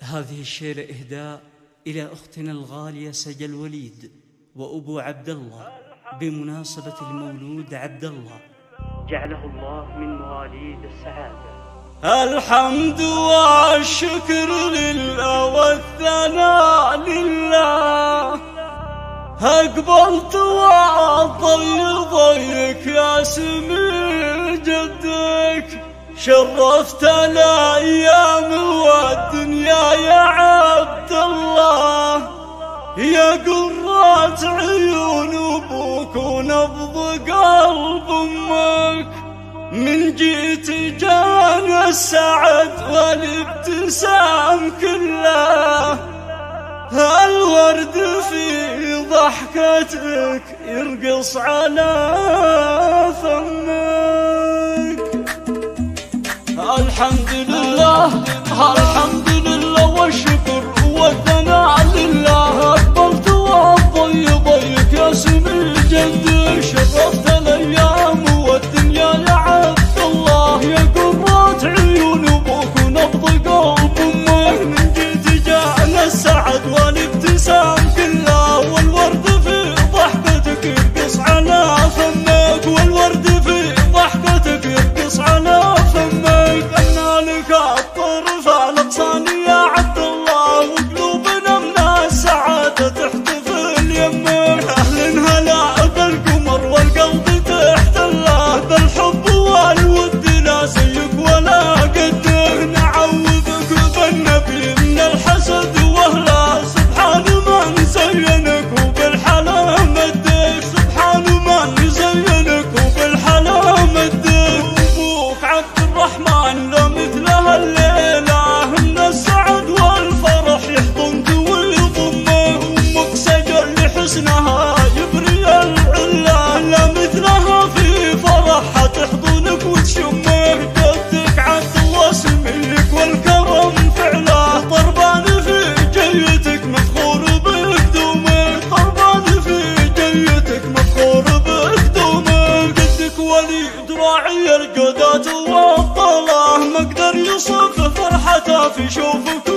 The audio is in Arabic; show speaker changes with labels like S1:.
S1: هذه الشيلة إهداء إلى أختنا الغالية سجى الوليد وأبو عبد الله بمناسبة المولود عبد الله، جعله الله من مواليد السعادة.
S2: الحمد والشكر لله والثناء لله، أقبلت وأضل ضيك يا سمي جدك، شرفت الأيام والدنيا يا عبد الله، يا قرة عيون أبوك ونبض قلب أمك، من جيت جانا السعد والابتسام كله، الورد في ضحكتك يرقص على فمك. الحمد لله الحمد لله والشكر والثناء لله، أقبلت وأضي ضيك يا سمي جدك، شرفت الأيام والدنيا يا عبد الله، يا قرة عيون أبوك ونبض قلب أمك، من جيت جاءنا السعد والابتسام كله، والورد في ضحكتك يرقص على فمك، والورد في ضحكتك يرقص على فمك، أنا لك الطرف الأغصان يا عبد الله، وقلوبنا من السعادة تحتفل يمك، أهل هلا بالقمر والقلب تحتله، بالحب والود لا زيك ولا قدك، نعوذك بالنبي من الحسد واهله، سبحان من زينك وبالحلا مدك، سبحان من زينك وبالحلا مدك، أبوك عبد الرحمن لا مثله الليلة، من السعد والفرح يحضنك ويضمك، أمك سجل لحسنها يبري العلا، لا مثلها في فرحها تحضنك وتشمك، جدك عبد الله سميك والكرم فعله، طربان في جيتك مفخور بقدومك، طربان في جيتك مفخور بقدومك، جدك وليد راعي القدات والطلاه، ما قدر يصف فرحته في شوفك